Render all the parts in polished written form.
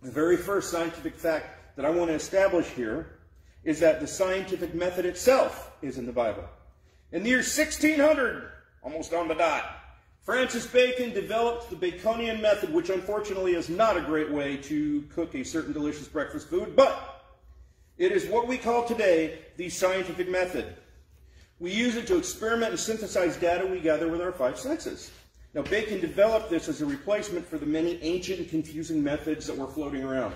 The very first scientific fact that I want to establish here is that the scientific method itself is in the Bible. In the year 1600, almost on the dot, Francis Bacon developed the Baconian method, which unfortunately is not a great way to cook a certain delicious breakfast food, but it is what we call today the scientific method. We use it to experiment and synthesize data we gather with our five senses. Now, Bacon developed this as a replacement for the many ancient and confusing methods that were floating around.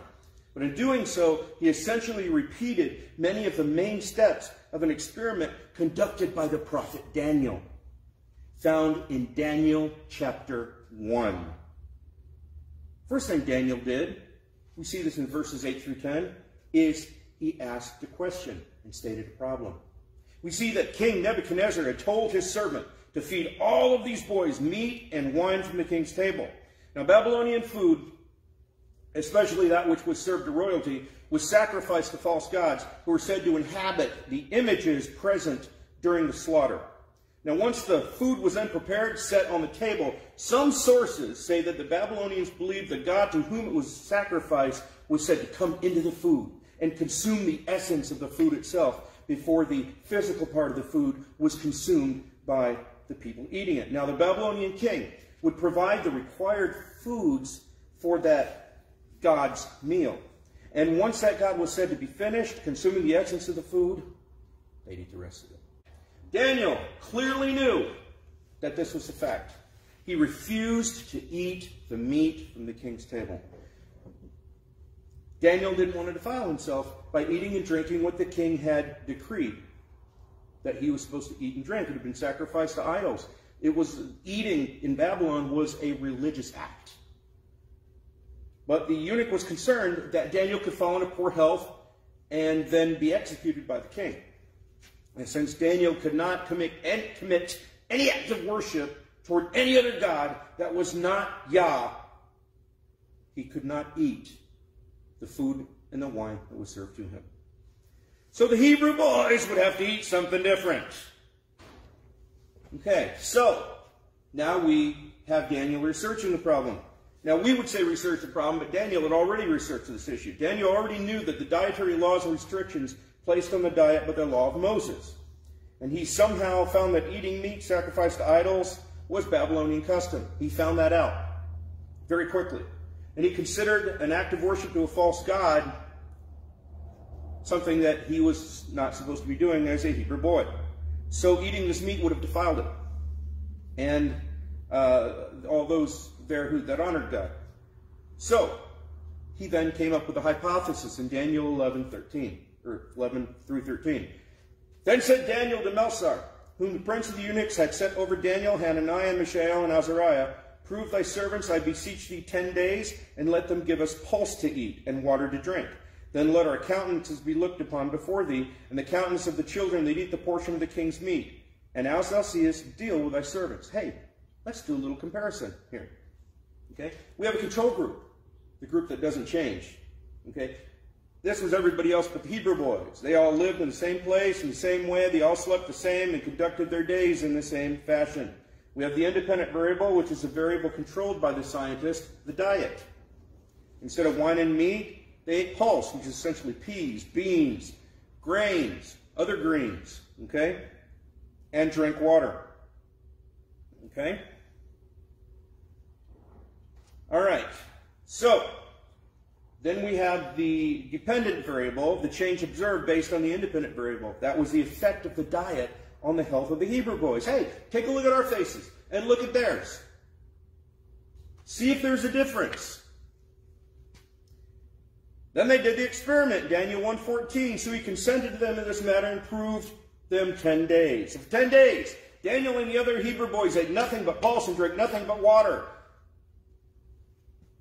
But in doing so, he essentially repeated many of the main steps of an experiment conducted by the prophet Daniel, found in Daniel chapter 1. First thing Daniel did, we see this in verses 8 through 10, is he asked a question and stated a problem. We see that King Nebuchadnezzar had told his servant to feed all of these boys meat and wine from the king's table. Now, Babylonian food, especially that which was served to royalty, was sacrificed to false gods who were said to inhabit the images present during the slaughter. Now, once the food was then prepared, set on the table, some sources say that the Babylonians believed the god to whom it was sacrificed was said to come into the food and consume the essence of the food itself before the physical part of the food was consumed by the people eating it. Now, the Babylonian king would provide the required foods for that god's meal. And once that god was said to be finished, consuming the essence of the food, they'd eat the rest of it. Daniel clearly knew that this was a fact. He refused to eat the meat from the king's table. Daniel didn't want to defile himself by eating and drinking what the king had decreed that he was supposed to eat and drink. It had been sacrificed to idols. It was eating in Babylon was a religious act. But the eunuch was concerned that Daniel could fall into poor health and then be executed by the king. And since Daniel could not commit any act of worship toward any other god that was not Yah, he could not eat the food and the wine that was served to him. So the Hebrew boys would have to eat something different. Okay, so now we have Daniel researching the problem. Now, we would say research the problem, but Daniel had already researched this issue. Daniel already knew that the dietary laws and restrictions placed on the diet by the law of Moses. And he somehow found that eating meat sacrificed to idols was Babylonian custom. He found that out very quickly. And he considered an act of worship to a false god something that he was not supposed to be doing as a Hebrew boy. So eating this meat would have defiled him. And all those there that honored God. So he then came up with a hypothesis in Daniel 11:13, or 11 through 13. Then said Daniel to Melzar, whom the prince of the eunuchs had set over Daniel, Hananiah, Mishael, and Azariah, prove thy servants, I beseech thee, 10 days, and let them give us pulse to eat and water to drink. Then let our countenances be looked upon before thee, and the countenance of the children that eat the portion of the king's meat. And as thou seest, deal with thy servants. Hey, let's do a little comparison here. Okay? We have a control group, the group that doesn't change. Okay? This was everybody else but the Hebrew boys. They all lived in the same place, in the same way. They all slept the same and conducted their days in the same fashion. We have the independent variable, which is a variable controlled by the scientist, the diet. Instead of wine and meat, they ate pulse, which is essentially peas, beans, grains, other greens, okay? And drink water, okay? All right, so then we have the dependent variable, the change observed based on the independent variable. That was the effect of the diet on the health of the Hebrew boys. Hey, take a look at our faces and look at theirs. See if there's a difference. Then they did the experiment, Daniel 1:14. So he consented to them in this matter and proved them 10 days. So for 10 days, Daniel and the other Hebrew boys ate nothing but pulse and drank nothing but water.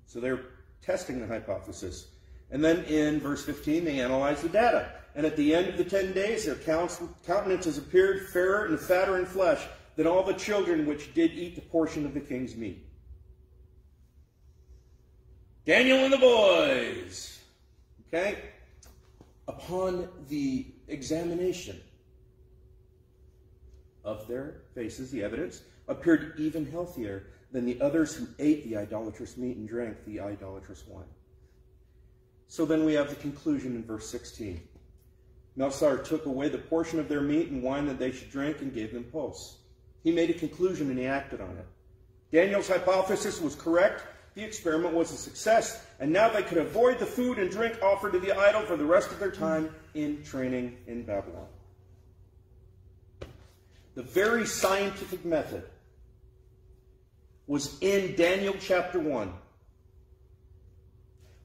So they're testing the hypothesis. And then in verse 15, they analyzed the data. And at the end of the 10 days, their countenances appeared fairer and fatter in flesh than all the children which did eat the portion of the king's meat. Daniel and the boys. Okay? Upon the examination of their faces, the evidence appeared even healthier than the others who ate the idolatrous meat and drank the idolatrous wine. So then we have the conclusion in verse 16. Melchizedek took away the portion of their meat and wine that they should drink and gave them pulse. He made a conclusion and he acted on it. Daniel's hypothesis was correct. The experiment was a success, and now they could avoid the food and drink offered to the idol for the rest of their time in training in Babylon. The very scientific method was in Daniel chapter 1,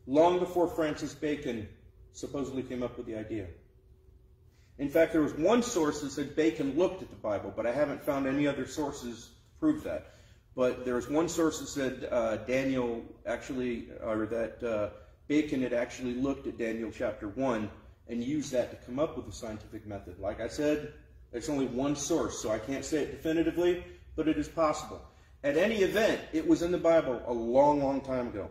long before Francis Bacon supposedly came up with the idea. In fact, there was one source that said Bacon looked at the Bible, but I haven't found any other sources to prove that. But there was one source that said Bacon had actually looked at Daniel chapter 1 and used that to come up with the scientific method. Like I said, there's only one source, so I can't say it definitively, but it is possible. At any event, it was in the Bible a long, long time ago.